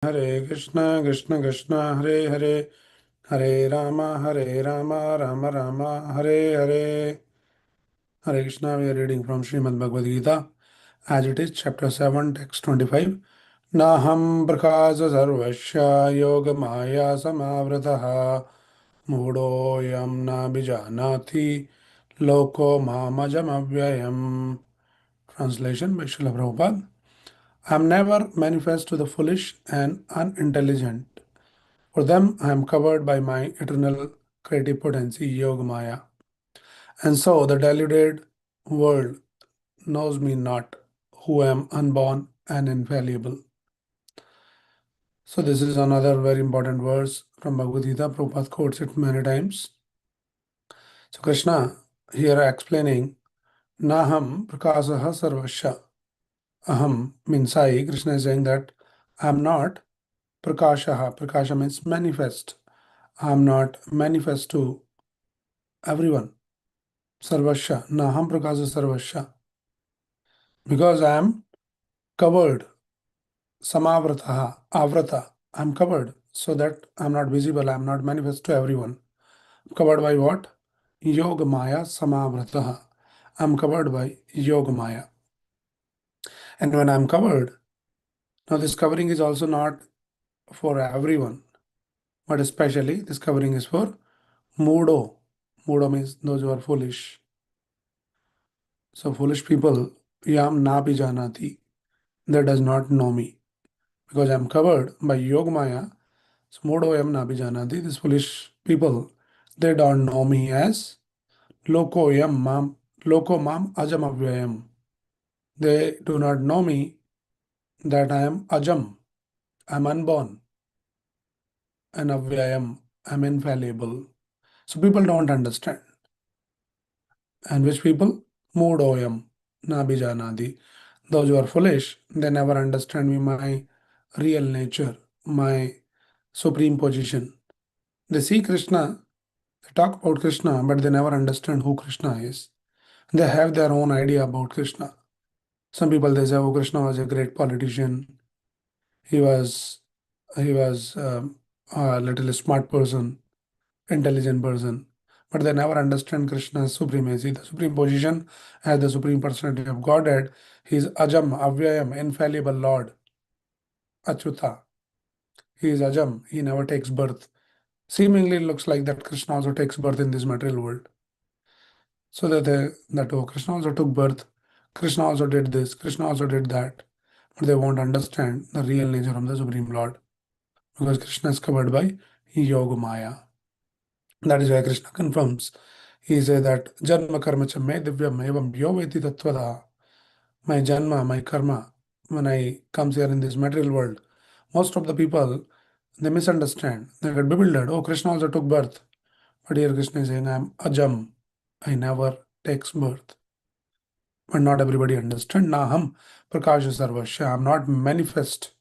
Hare Krishna, Krishna Krishna, Hare Hare, Hare Rama, Rama Rama, Hare Hare. Hare Krishna, we are reading from Srimad Bhagavad Gita, as it is, chapter 7, text 25. Naham prakasa sarvasya yoga maya samavrataha mudoyam na bijanati loko mamajam avyayam. Translation by Srila Prabhupada. I am never manifest to the foolish and unintelligent. For them, I am covered by my eternal creative potency, Yoga Maya. And so the deluded world knows me not, who am unborn and infallible. So this is another very important verse from Bhagavad Gita. Prabhupada quotes it many times. So Krishna here explaining, Naham Prakasaha Sarvasya. Aham means I. Krishna is saying that I am not Prakashaha. Prakasha means manifest. I am not manifest to everyone. Sarvasya, Naham Prakasa Sarvasya. Because I am covered, Samavrataha, Avrata, I am covered, so that I am not visible, I am not manifest to everyone. Covered by what? Yoga Maya Samavrataha. I am covered by Yoga Maya. And when I am covered, now this covering is also not for everyone, but especially this covering is for Mudo. Mudo means those who are foolish. So foolish people, Yam Nabi Janati, that does not know me. Because I am covered by Yogamaya, Smodoyam Nabijanati, these foolish people, they don't know me as Lokoyam Mam, Loko Mam Ajam Avyayam. They do not know me that I am Ajam, I am unborn, and Avyayam, I am infallible. So people don't understand. And which people? Modoyam Nabijanadi. Those who are foolish, they never understand me, my real nature, my supreme position. They see Krishna, they talk about Krishna, but they never understand who Krishna is. They have their own idea about Krishna. Some people they say, "Oh, Krishna was a great politician. He was a little smart person, intelligent person." But they never understand Krishna's supremacy, the supreme position as the supreme personality of Godhead. He is Ajam, Avyayam, infallible Lord, Achyuta. He is Ajam. He never takes birth. Seemingly looks like that Krishna also takes birth in this material world. So that oh, Krishna also took birth, Krishna also did this, Krishna also did that. But they won't understand the real nature of the Supreme Lord because Krishna is covered by Yoga Maya. That is why Krishna confirms. He says that Janma Karma cha me divyam evam yo veti tattvada. My Janma, my karma, when I comes here in this material world, most of the people they misunderstand. They get bewildered. Oh, Krishna also took birth. But here Krishna is saying, I am Ajam. I never takes birth. But not everybody understand. Naham Prakasha Sarvasya. I am not manifest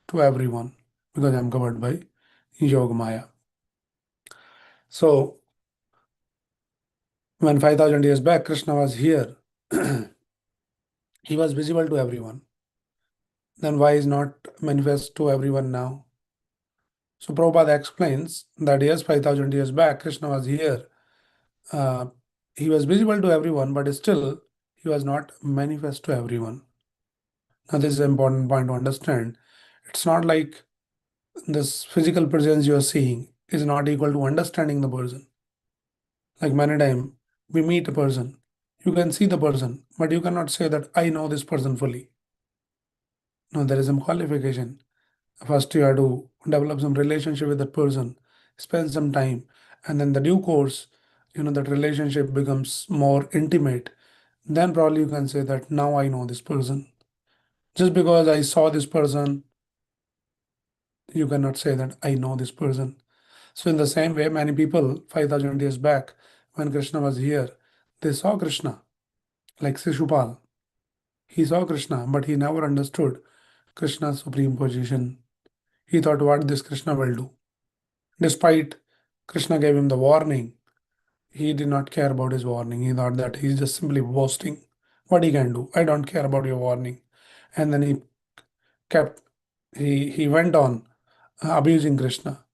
to everyone because I am covered by Yoga Maya. So when 5000 years back Krishna was here, he was visible to everyone. Then why is not manifest to everyone now? So Prabhupada explains that yes, 5000 years back Krishna was here. Uh, he was visible to everyone, but still he was not manifest to everyone. Now this is an important point to understand. It's not like this physical presence you are seeing is not equal to understanding the person. Like many times we meet a person, you can see the person, but you cannot say that I know this person fully. No, there is some qualification. First, you have to develop some relationship with that person, spend some time, and then the due course, that relationship becomes more intimate. Then probably you can say that now I know this person. Just because I saw this person, you cannot say that I know this person. So, in the same way, many people 5000 years back, when Krishna was here, they saw Krishna, like Shishupal. He saw Krishna, but he never understood Krishna's supreme position. He thought what this Krishna will do. Despite Krishna gave him the warning, he did not care about his warning. He thought that he's just simply boasting what he can do. I don't care about your warning. And then he kept he went on abusing Krishna,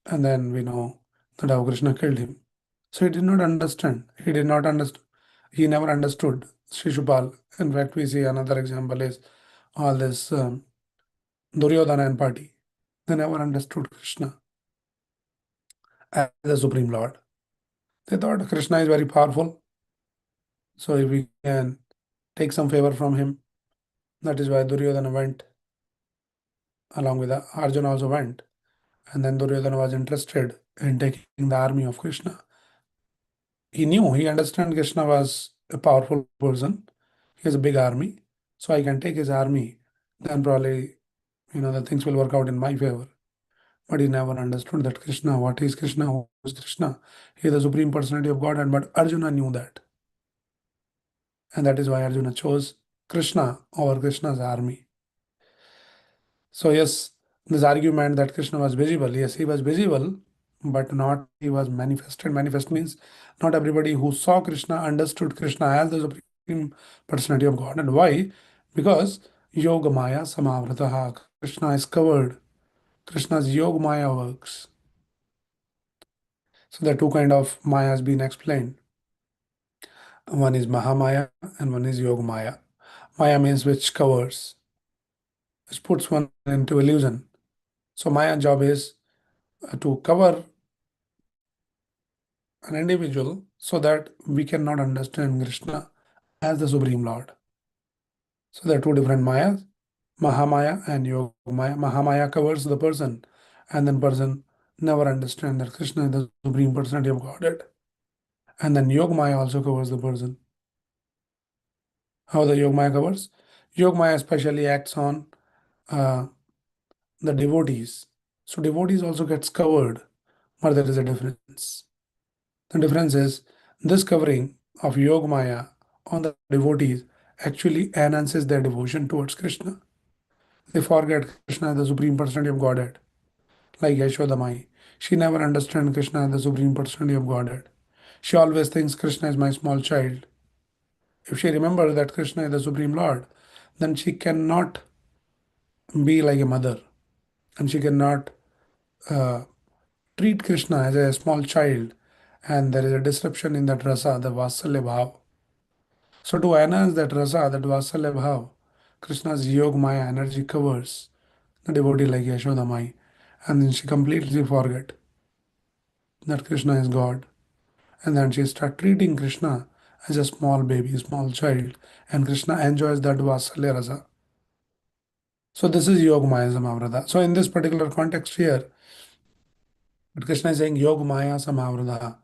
and then we know that how Krishna killed him. So he did not understand. He did not understand. He never understood Shishupal. In fact, we see another example is all this Duryodhana and party. They never understood Krishna as the Supreme Lord. They thought Krishna is very powerful, so if we can take some favor from him, that is why Duryodhana went along with Arjuna also went, and then Duryodhana was interested in taking the army of Krishna. He knew, he understood Krishna was a powerful person. He has a big army, so I can take his army. Then probably, the things will work out in my favor. But he never understood that Krishna, what is Krishna, who is Krishna? He is the supreme personality of God, and but Arjuna knew that. And that is why Arjuna chose Krishna over Krishna's army. So yes, this argument that Krishna was visible, yes, he was visible, but not he was manifested. Manifest means not everybody who saw Krishna understood Krishna as the supreme personality of God. And why? Because Yoga Maya Samavrataha. Krishna is covered. Krishna's Yoga Maya works. So the two kind of Maya has been explained. One is Mahamaya and one is Yoga Maya. Maya means which covers, which puts one into illusion. So Maya job is to cover an individual so that we cannot understand Krishna as the Supreme Lord. So there are two different Mayas, Mahamaya and Yogamaya. Mahamaya covers the person, and then person never understand that Krishna is the Supreme Personality of Godhead. And then Yogamaya also covers the person. How the Yogamaya covers? Yogamaya especially acts on uh, the devotees. So devotees also gets covered, but there is a difference. The difference is this covering of Yogamaya on the devotees actually enhances their devotion towards Krishna. They forget Krishna as the Supreme Personality of Godhead, like Yashoda Mai. She never understands Krishna as the Supreme Personality of Godhead. She always thinks Krishna is my small child. If she remembers that Krishna is the Supreme Lord, then she cannot be like a mother, and she cannot uh, treat Krishna as a small child, and there is a disruption in that rasa, the Vasalya Bhav. So to enhance that rasa, that Vasalya Bhav, Krishna's Yog Maya energy covers the devotee like Yashoda Mai, and then she completely forget that Krishna is God, and then she start treating Krishna as a small baby, small child, and Krishna enjoys that Vasalya rasa. So this is Yog Maya Samavrata. So in this particular context here, but Krishna is saying Yog Maya Samavrata.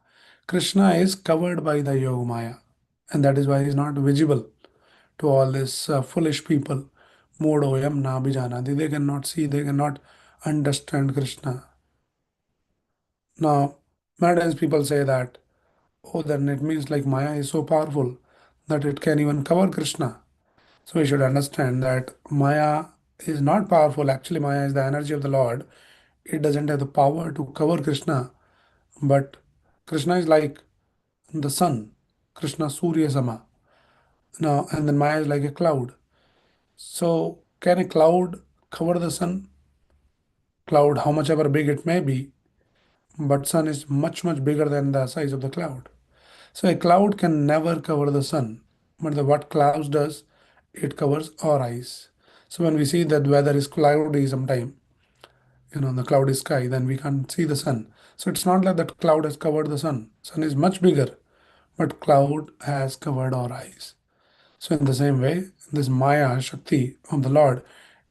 Krishna is covered by the Yog Maya, and that is why he is not visible to all these foolish people. Modoyam na bijanati. They cannot see, they cannot understand Krishna. Now, many times people say that, oh, then it means like Maya is so powerful that it can even cover Krishna. So we should understand that Maya is not powerful. Actually, Maya is the energy of the Lord. It doesn't have the power to cover Krishna, but Krishna is like the sun. Krishna Surya Sama. Now, and then Maya is like a cloud. So, can a cloud cover the sun? Cloud, how much ever big it may be, but sun is much, much bigger than the size of the cloud. So, a cloud can never cover the sun. But what clouds does, it covers our eyes. So, when we see that weather is cloudy sometime, the cloudy sky, then we can't see the sun. So, it's not like that cloud has covered the sun. Sun is much bigger, but cloud has covered our eyes. So, in the same way, this Maya Shakti of the Lord,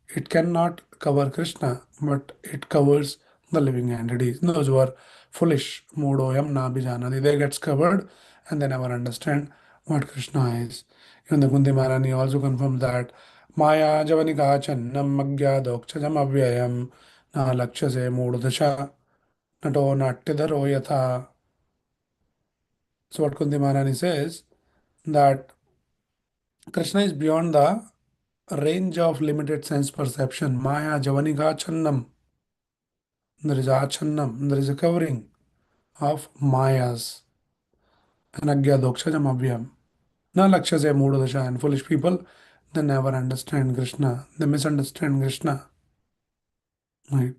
it cannot cover Krishna, but it covers the living entities. Those who are foolish, Modoyam Nabijanadi, they gets covered and they never understand what Krishna is. Even the Kunti Maharani also confirms that Maya Javanika Channam Magya Dokchajam Avyayam Na Lakshase Mudasha Nato Natyadaro Yatha. So what Kunti Maharani says that Krishna is beyond the range of limited sense perception. Maya Javanika Channam. There is Achannam. There is a covering of Mayas. Anagya Dokshajam Abhyam. Na Lakshase Mudadasha, and foolish people, they never understand Krishna. They misunderstand Krishna. Right.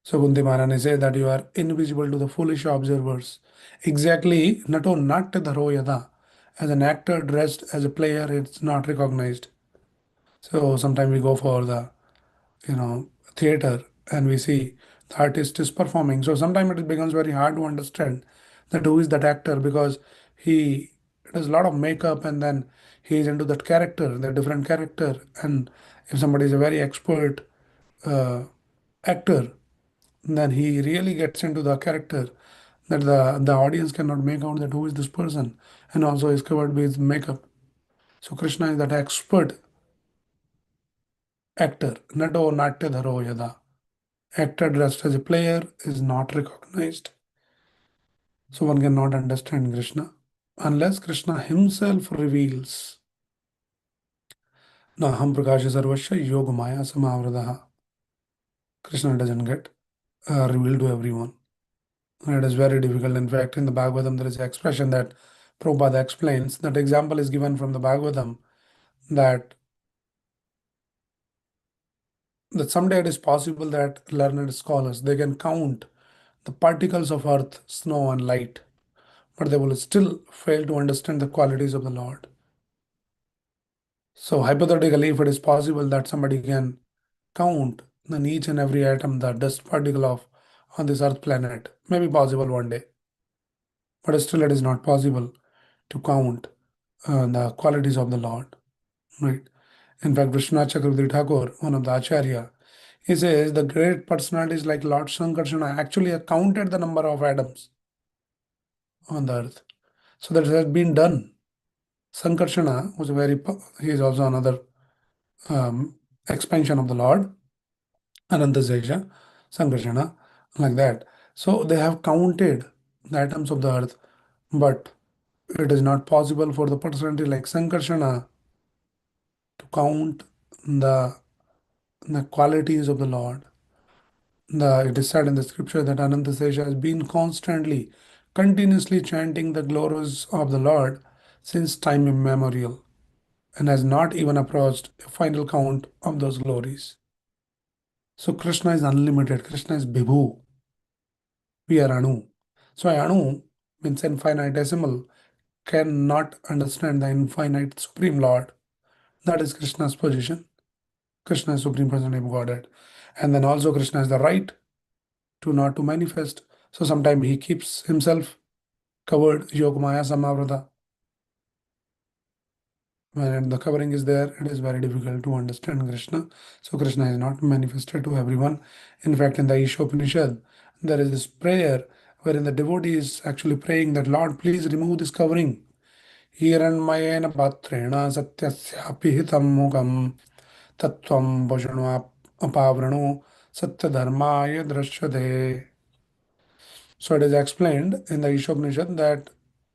So Kunti Maharani says that you are invisible to the foolish observers. Exactly, nato natya dharo yada. As an actor dressed as a player, it's not recognized. So sometimes we go for the theater and we see the artist is performing. So sometimes it becomes very hard to understand that who is that actor because he does a lot of makeup and then he is into that character, the different character. And if somebody is a very expert uh, actor, then he really gets into the character that the audience cannot make out that who is this person, and also is covered with makeup. So Krishna is that expert actor. Nato natya dharo yada. Actor dressed as a player is not recognized. So one cannot understand Krishna unless Krishna himself reveals. Naham prakasha sarvasya yoga maya samavradaha. Krishna doesn't get revealed to everyone. It is very difficult. In fact, in the Bhagavatam, there is an expression that Prabhupada explains. That example is given from the Bhagavatam that someday it is possible that learned scholars they can count the particles of earth, snow, and light, but they will still fail to understand the qualities of the Lord. So hypothetically, if it is possible that somebody can count then each and every atom, the dust particle of on this earth planet, may be possible one day, but still it is not possible to count the qualities of the Lord. Right. In fact, Vishnu Chakravarti Thakur, one of the Acharya, he says the great personalities like Lord Sankarsana actually have counted the number of atoms on the earth. So that has been done. Sankarsana was a he is also another um, expansion of the Lord, Anantasesha, Sankarsana, like that. So they have counted the atoms of the earth, but it is not possible for the personality like Sankarsana to count the, the qualities of the Lord. It is said in the scripture that Anantasesha has been constantly, continuously chanting the glories of the Lord since time immemorial and has not even approached a final count of those glories. So Krishna is unlimited. Krishna is Vibhu. We are Anu. So Anu means infinitesimal, cannot understand the infinite Supreme Lord. That is Krishna's position. Krishna is Supreme Personality of Godhead. And then also Krishna has the right to not to manifest. So sometimes he keeps himself covered, Yogamaya Samavrata. When the covering is there, it is very difficult to understand Krishna. So Krishna is not manifested to everyone. In fact, in the Ishopanishad, there is this prayer wherein the devotee is actually praying that Lord, please remove this covering. Hiranmayena patrena satyasyapi hitam mukam tattvam bhajano apavrano satyadharmaya drashyate. So it is explained in the Ishopanishad that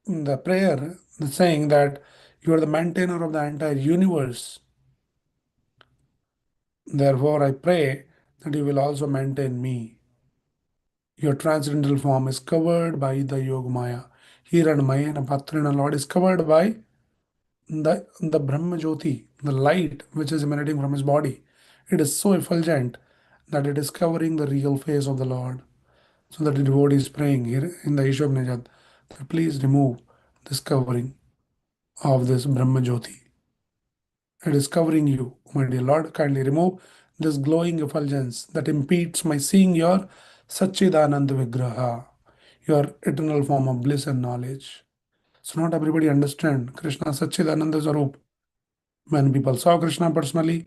the prayer is saying that you are the maintainer of the entire universe. Therefore, I pray that you will also maintain me. Your transcendental form is covered by the Yogamaya. Hiranmaya and Patrina Lord is covered by the Brahma Jyoti, the light which is emanating from his body. It is so effulgent that it is covering the real face of the Lord. So that the devotee is praying here in the Ishopanishad that please remove this covering of this Brahma Jyoti. It is covering you, my dear Lord. Kindly remove this glowing effulgence that impedes my seeing your Satchidananda Vigraha, your eternal form of bliss and knowledge. So not everybody understand Krishna Satchidananda Sarup. Many people saw Krishna personally,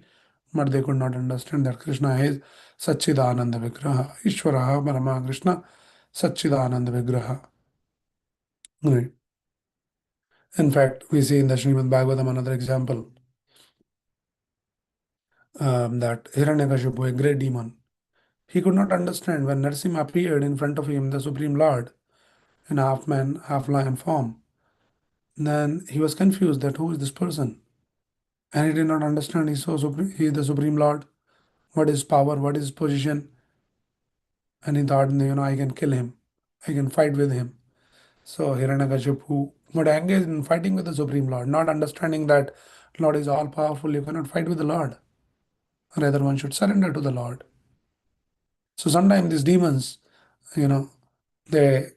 but they could not understand that Krishna is Satchidananda Vigraha, Ishvaraha Parama Krishna, Satchidananda Vigraha. Right. In fact, we see in the Srimad Bhagavatam another example that Hiranyakashipu, a great demon, he could not understand when Narasimha appeared in front of him, the Supreme Lord, in half man, half lion form. Then he was confused that who is this person? And he did not understand he is the Supreme Lord. What is power? What is his position? And he thought, I can kill him. I can fight with him. So Hiranyakashipu got engaged in fighting with the Supreme Lord, not understanding that Lord is all powerful. You cannot fight with the Lord. Rather, one should surrender to the Lord. So sometimes these demons, you know, they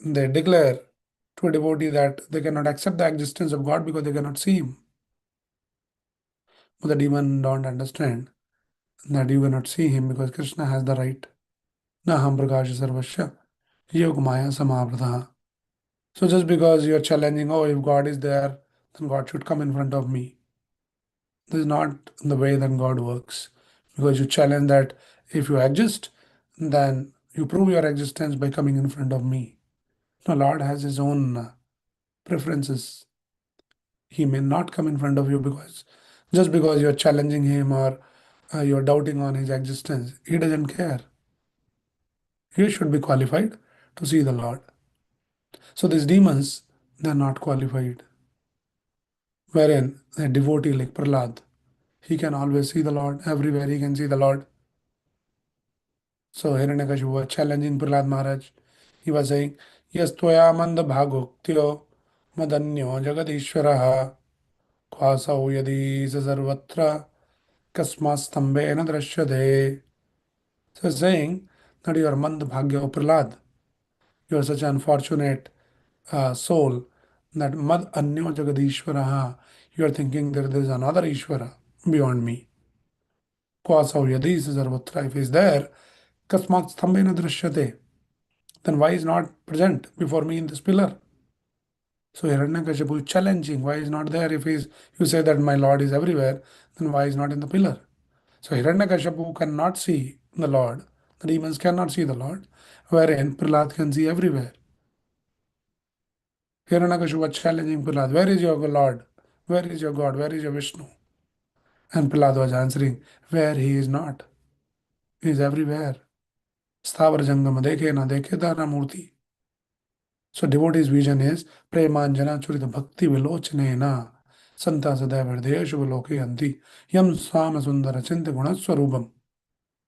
they declare to a devotee that they cannot accept the existence of God because they cannot see him. But the demon don't understand that you cannot see him because Krishna has the right. Na ham prakasha sarvasya yog maya samavratah. So just because you're challenging, oh, if God is there, then God should come in front of me. This is not the way that God works. Because you challenge that if you exist, then you prove your existence by coming in front of me. No, Lord has his own preferences. He may not come in front of you because just because you're challenging him or you're doubting on his existence. He doesn't care. You should be qualified to see the Lord. So these demons, they're not qualified. Wherein a devotee like Prahlad, he can always see the Lord. Everywhere he can see the Lord. So Hiranyakashipu was challenging Prahlad Maharaj. He was saying, Yes, Toya Manda Bhagoktyo Madanyo Jagadishwaraha Kwasau Yadi Sarvatra Kasmastambena Drashyade. So saying that you are Manda Bhagya Prahlad. You are such an unfortunate soul that Mad Anyo Jagadishwaraha. You are thinking that there is another Ishvara beyond me. Kwasau Yadi Sarvatra. If he is there, Kasmat Stambena Drishyate. Then why is not present before me in this pillar? So Hiranyakashipu is challenging. Why is not there? If he's, you say that my Lord is everywhere, then why is not in the pillar? So Hiranyakashipu cannot see the Lord. The demons cannot see the Lord, wherein Prahlad can see everywhere. Hiranyakashipu was challenging Prahlad. Where is your Lord? Where is your God? Where is your Vishnu? And Prahlad was answering, where he is not. He is everywhere. Sthavar Jangama dekhe na dekhe dana murti. So devotee's vision is Premanjana Churita Bhakti Vilochanena Santa Sadeva Hridayeshu Vilokayanti Yam Swama Sundara Chinta Gunaswarubam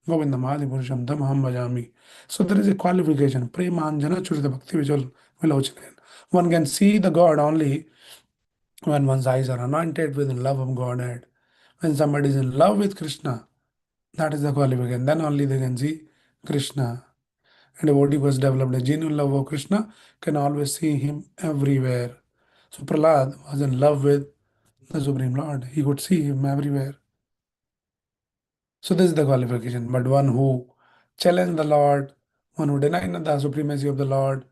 Govindamadi Purusham Tamaham Bhajami. So there is a qualification. Premanjana Churita Bhakti Vilochanena. One can see the God only when one's eyes are anointed with the love of Godhead. When somebody is in love with Krishna, that is the qualification. Then only they can see Krishna. And a devotee who has developed a genuine love of Krishna can always see him everywhere. So Prahlad was in love with the Supreme Lord. He could see him everywhere. So this is the qualification. But one who challenged the Lord, one who denied the supremacy of the Lord,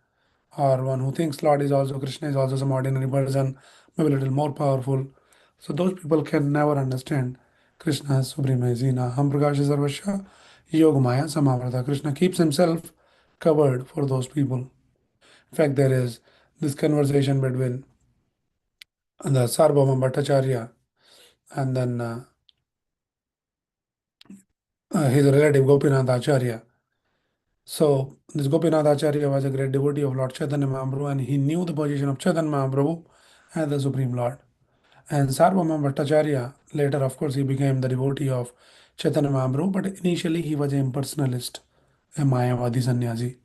or one who thinks Lord is also Krishna is also some ordinary person, maybe a little more powerful. So those people can never understand Krishna's supremacy. Na ham prakasha sarvasya yogamaya samavrata. Krishna keeps himself covered for those people. In fact, there is this conversation between the Sarvabhauma Bhattacharya and then his relative Gopinath Acharya. So this Gopinath Acharya was a great devotee of Lord Chaitanya Mahaprabhu and he knew the position of Chaitanya Mahaprabhu as the Supreme Lord. And Sarvabhauma Bhattacharya, later of course he became the devotee of Chaitanya Mahaprabhu, but initially he was an impersonalist, a Mayavadi sannyasi.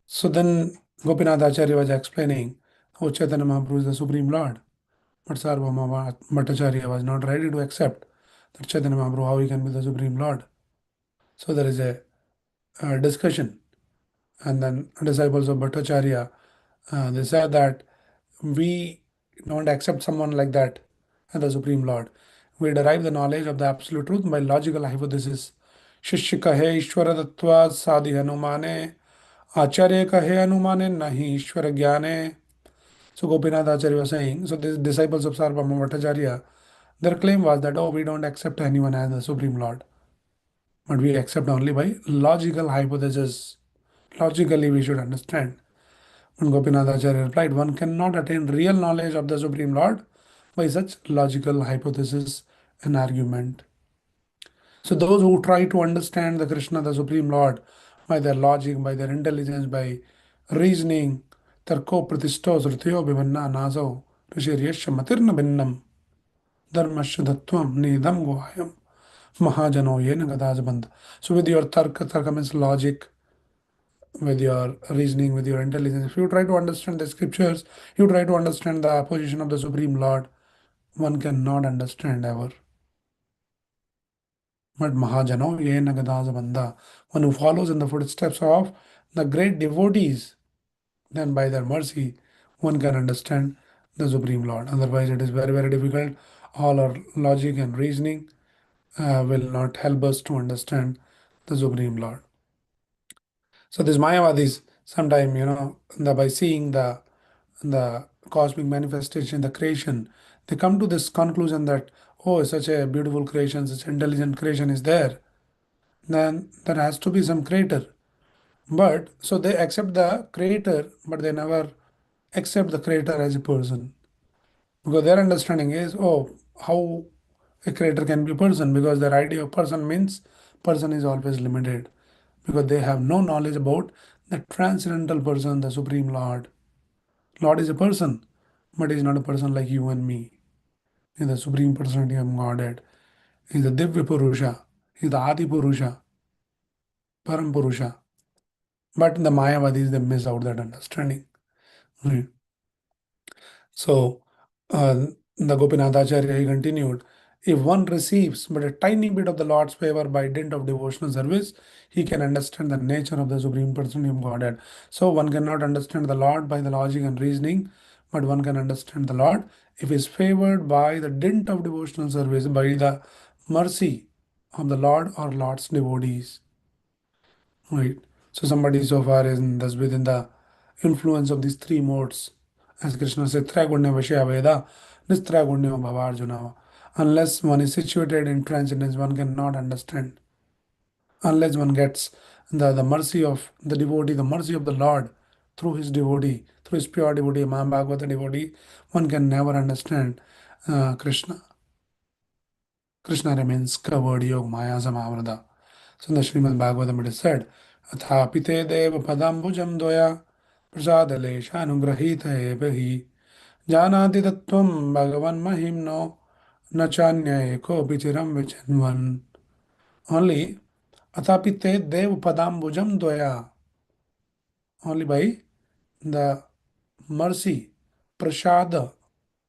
So then Gopinath Acharya was explaining how Chaitanya Mahaprabhu is the Supreme Lord. But Sarvabhauma Bhattacharya was not ready to accept that Chaitanya Mahaprabhu, how he can be the Supreme Lord. So there is a discussion. And then disciples of Bhattacharya, they said that we don't accept someone like that as the Supreme Lord. We derive the knowledge of the absolute truth by logical hypothesis. शिष्य कहे ईश्वर तत्वा साधि हनुमाने आचार्य कहे अनुमाने नहीं ईश्वर ज्ञाने. So Gopinath Acharya was saying, so these disciples of Sarvabhauma Bhattacharya, their claim was that, oh, we don't accept anyone as the Supreme Lord, but we accept only by logical hypothesis. Logically, we should understand. And Gopinath Acharya replied, one cannot attain real knowledge of the Supreme Lord by such logical hypothesis and argument. So those who try to understand the Krishna, the Supreme Lord, by their logic, by their intelligence, by reasoning, tarko pratishto srutiyo vivanna naso rishiryasya matirna binnam dharmasya dattvam nidam gohayam mahajano yena gadasbandha. So with your tarka means logic, with your reasoning, with your intelligence, if you try to understand the scriptures, you try to understand the position of the Supreme Lord, one cannot understand ever. But Mahajano ye nagadasa, one who follows in the footsteps of the great devotees, then by their mercy one can understand the Supreme Lord. Otherwise, it is very, very difficult. All our logic and reasoning will not help us to understand the Supreme Lord. So these Mayavadis, sometime by seeing the cosmic manifestation, the creation, they come to this conclusion that, oh, such a beautiful creation, such intelligent creation is there, then there has to be some creator. But so they accept the creator, but they never accept the creator as a person, because their understanding is, oh, how a creator can be a person, because their idea of person means person is always limited, because they have no knowledge about the transcendental person, the Supreme Lord. Lord is a person, but he is not a person like you and me. He is the Supreme Personality of Godhead. He is the Divya Purusha. He is the Adi Purusha, Param Purusha. But the Mayavadis, they miss out that understanding. Right. So the Gopinathacharya, he continued, if one receives but a tiny bit of the Lord's favor by dint of devotional service, he can understand the nature of the Supreme Personality of Godhead. So one cannot understand the Lord by the logic and reasoning, but one can understand the Lord if he is favored by the dint of devotional service, by the mercy of the Lord or Lord's devotees. Right. So somebody so far is thus within the influence of these three modes. As Krishna said, Tragunya Vashya Veda, Nistragunya Bhavarjuna. Unless one is situated in transcendence, one cannot understand. Unless one gets the mercy of the devotee, the mercy of the Lord through his devotee, through his pure devotee, Mahabhagavata devotee, one can never understand Krishna. Krishna remains covered, Yog Maya Samavrata. So in the Srimad Bhagavatam it is said, Athapite Deva Padambujam Doya Prasadalesha Anugrahita Evahi Janati Tattvam Bhagavan Mahimno Nachanya Eko Pichiram Vichanvan. Only Athapite Deva Padambujam Doya, only by the mercy, Prasada.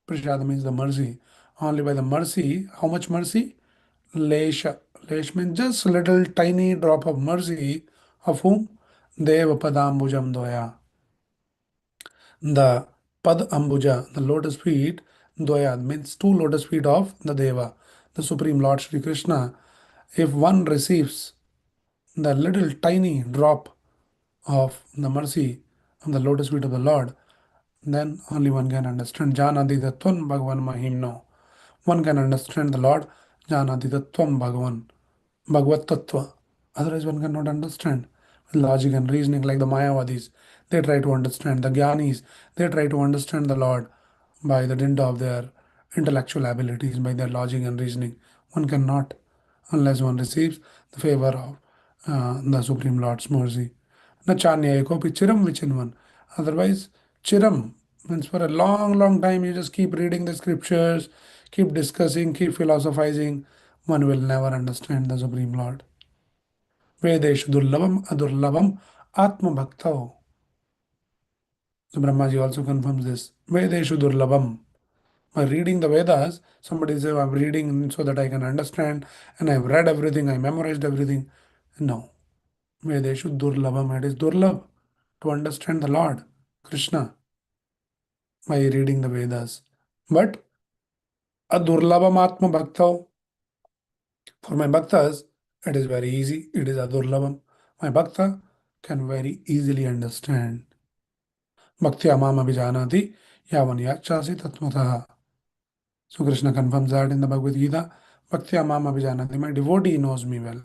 Prasada means the mercy. Only by the mercy, how much mercy? Lesha. Lesh means just a little tiny drop of mercy of whom? Deva Padambujam Doya. The Pad Ambuja, the lotus feet, Doya means two lotus feet of the Deva, the Supreme Lord Sri Krishna. If one receives the little tiny drop of the mercy of the lotus feet of the Lord, then only one can understand Janadi Tattvam Bhagavan Mahimno. One can understand the Lord Janadi Tattvam Bhagavan, Bhagavad Tattva. Otherwise, one cannot understand. Logic and reasoning, like the Mayavadis, they try to understand. The Gyanis, they try to understand the Lord by the dint of their intellectual abilities, by their logic and reasoning. One cannot unless one receives the favor of the Supreme Lord's mercy. Na chanya ekopi chiram vichinvan. Otherwise, chiram means for a long, long time you just keep reading the scriptures, keep discussing, keep philosophizing. One will never understand the Supreme Lord. Vedeshu durlabam adurlabam atma bhaktao. So Brahmaji also confirms this. Vedeshu durlabam. By reading the Vedas, somebody says, I'm reading so that I can understand, and I've read everything, I memorized everything. No. Vedeshu durlabam. It is durlab to understand the Lord, Krishna, by reading the Vedas. But adurlabam atma bhaktao. For my bhaktas, it is very easy. It is adurlabam. My bhakta can very easily understand. Bhakti amam abhijanati yavan yachasi tatmataha. So Krishna confirms that in the Bhagavad Gita. Bhakti amam abhijanati. My devotee knows me well.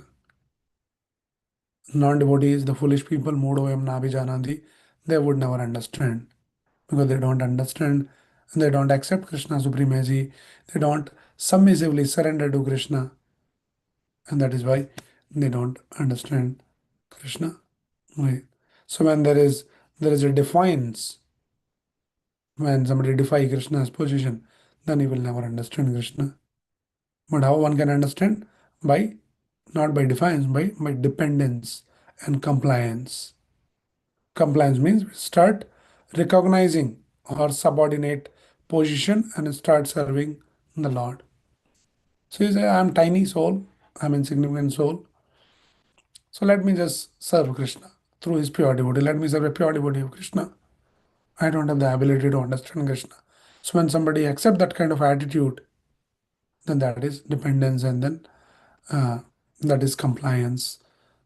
Non-devotees, the foolish people, moodoyam na abhijanati, they would never understand, because they don't understand and they don't accept Krishna's supremacy. They don't submissively surrender to Krishna, and that is why they don't understand Krishna. Right. So when there is a defiance, when somebody defy Krishna's position, then he will never understand Krishna. But how one can understand? By not by defiance, by dependence and compliance. Compliance means start recognizing our subordinate position and start serving the Lord. So you say, I am tiny soul. I'm insignificant soul. So let me just serve Krishna through his pure devotee. Let me serve a pure devotee of Krishna. I don't have the ability to understand Krishna. So when somebody accepts that kind of attitude, then that is dependence, and then uh, that is compliance.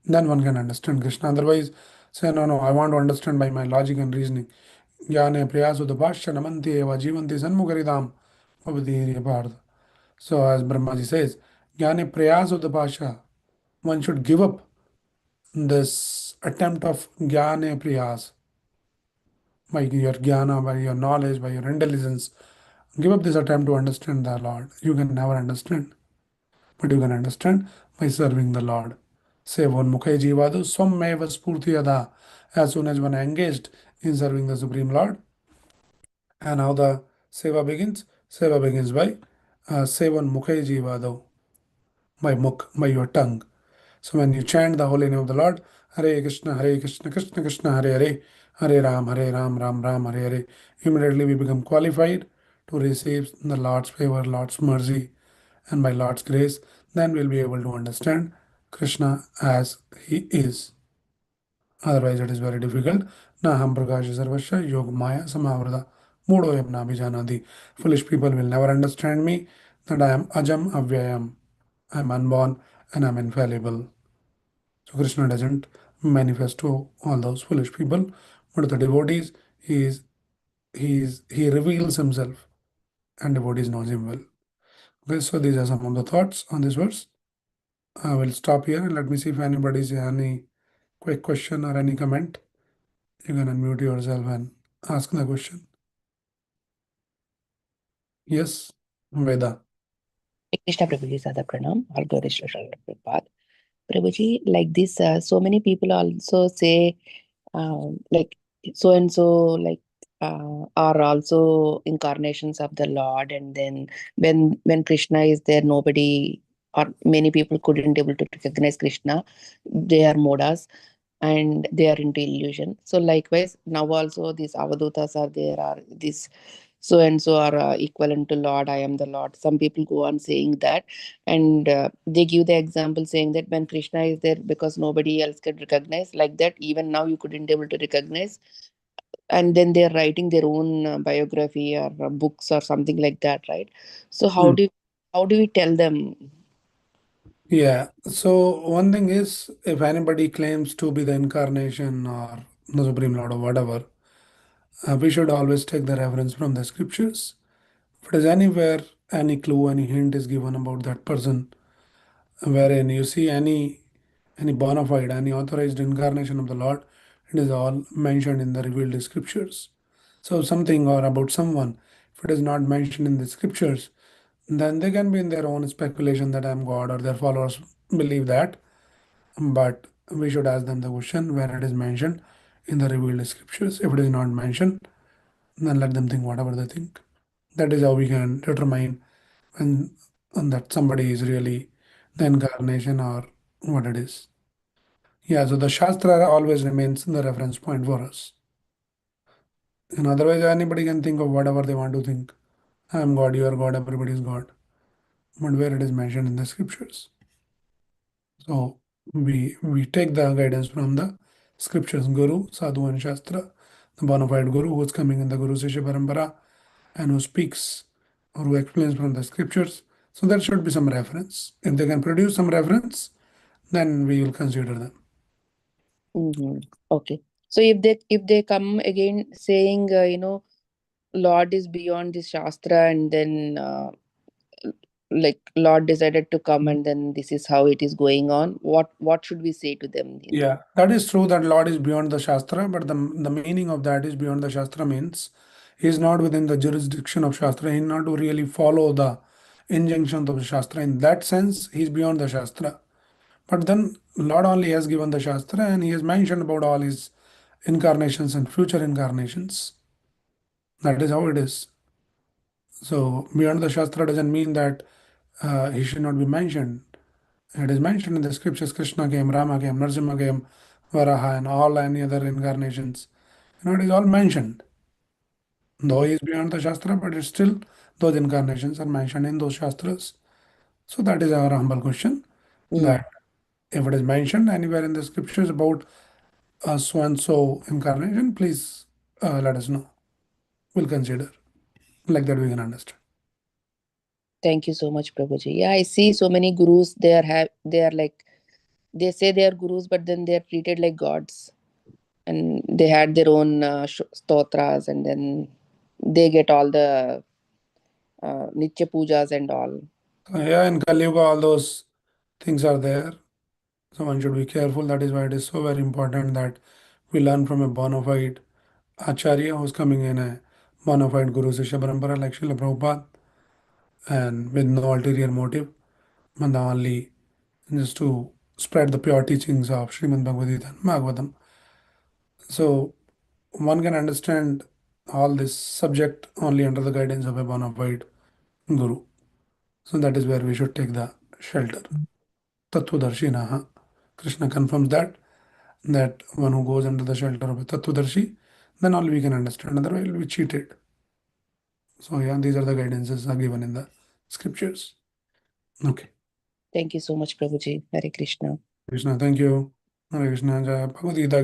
Then one can understand Krishna. Otherwise, say, no, no, I want to understand by my logic and reasoning. Jnane prayasudabhashya namanti eva jivanti sanmukaridam bhavati parth. So as Brahmaji says, Jnane prayasudabhashya, one should give up this attempt of jnane prayas, by your jnana, by your knowledge, by your intelligence. Give up this attempt to understand the Lord. You can never understand, but you can understand by serving the Lord. Sevon jivadu swammeva spurtiyada. As soon as one engaged in serving the Supreme Lord, and how the seva begins? Seva begins by Sevan Mukhe Jivado, by muk, by your tongue. So when you chant the holy name of the Lord, Hare Krishna, Krishna Krishna, Hare Hare, Hare Ram, Ram Ram, Hare Hare, immediately we become qualified to receive the Lord's favor, Lord's mercy, and by Lord's grace, then we'll be able to understand Krishna as He is. Otherwise, it is very difficult. Na ham prakash sarvasya yog maya samavrata mudo yamna bijanati. Foolish people will never understand me that I am ajam avyayam. I am unborn and I am infallible. So Krishna doesn't manifest to all those foolish people, but the devotees, he reveals himself, and devotees knows him well. Okay, so these are some of the thoughts on this verse. I will stop here and let me see if anybody has any quick question or any comment. You can unmute yourself and ask the question. Yes, Veda. Krishna Prabhuji Sada Pranam, all glories to Srila Prabhupada. Prabhuji, like this, so many people also say, like so and so, like are also incarnations of the Lord, and then when Krishna is there, nobody or many people couldn't able to recognize Krishna. They are modas and they are into illusion. So likewise, now also these avadutas are there, are these so and so are equivalent to Lord, I am the Lord. Some people go on saying that, and they give the example saying that when Krishna is there, because nobody else can recognize, like that even now you couldn't able to recognize, and then they're writing their own biography or books or something like that, right? So Hmm. how do we tell them? Yeah, so one thing is, if anybody claims to be the incarnation or the Supreme Lord or whatever, we should always take the reference from the scriptures. If it is anywhere, any clue, any hint is given about that person, wherein you see any bona fide, any authorized incarnation of the Lord, it is all mentioned in the revealed scriptures. So something or about someone, if it is not mentioned in the scriptures, then they can be in their own speculation that I am God, or their followers believe that. But we should ask them the question where it is mentioned in the revealed scriptures. If it is not mentioned, then let them think whatever they think. That is how we can determine when and that somebody is really the incarnation or what it is. Yeah, so the Shastra always remains the reference point for us. And otherwise, anybody can think of whatever they want to think. I am God, you are God, everybody is God. But where it is mentioned in the scriptures. So we take the guidance from the scriptures, Guru, Sadhu, and Shastra, the bona fide Guru who is coming in the Guru Sishya Parampara and who speaks or who explains from the scriptures. So there should be some reference. If they can produce some reference, then we will consider them. Mhm. Okay. So if they come again saying, Lord is beyond this Shastra, and then like Lord decided to come, and then this is how it is going on. What should we say to them? Yeah, that is true that Lord is beyond the Shastra, but the meaning of that is beyond the Shastra means he is not within the jurisdiction of Shastra. He not to really follow the injunctions of the Shastra. In that sense, he is beyond the Shastra. But then Lord only has given the Shastra and he has mentioned about all his incarnations and future incarnations. That is how it is. So beyond the Shastra doesn't mean that he should not be mentioned. It is mentioned in the scriptures Krishna came, Rama came, Narsimha came, Varaha, and all any other incarnations. It is all mentioned. Though he is beyond the Shastra, but it's still those incarnations are mentioned in those Shastras. So that is our humble question. that if it is mentioned anywhere in the scriptures about a so and so incarnation, please let us know. We'll consider. Like that we can understand. Thank you so much, Prabhuji. Yeah, I see so many gurus. They are like, they say they are gurus, but then they are treated like gods, and they had their own stotras, and then they get all the nitya pujas and all. So, yeah, in Kali Yuga, all those things are there. So one should be careful. That is why it is so very important that we learn from a bona fide Acharya who's coming in a bona fide Guru Sishya Parampara like Srila Prabhupada and with no ulterior motive, but only just to spread the pure teachings of Srimad Bhagavad Gita and Bhagavatam. So one can understand all this subject only under the guidance of a bona fide Guru. So that is where we should take the shelter. Tattvadarshinaha. Krishna confirms that one who goes under the shelter of a Tattvadarshi, then all we can understand. Otherwise, we'll be cheated. So yeah, these are the guidances are given in the scriptures. Okay. Thank you so much, Prabhuji. Hare Krishna. Krishna, thank you. Hare Krishna. Jai Bhagavad Gita ki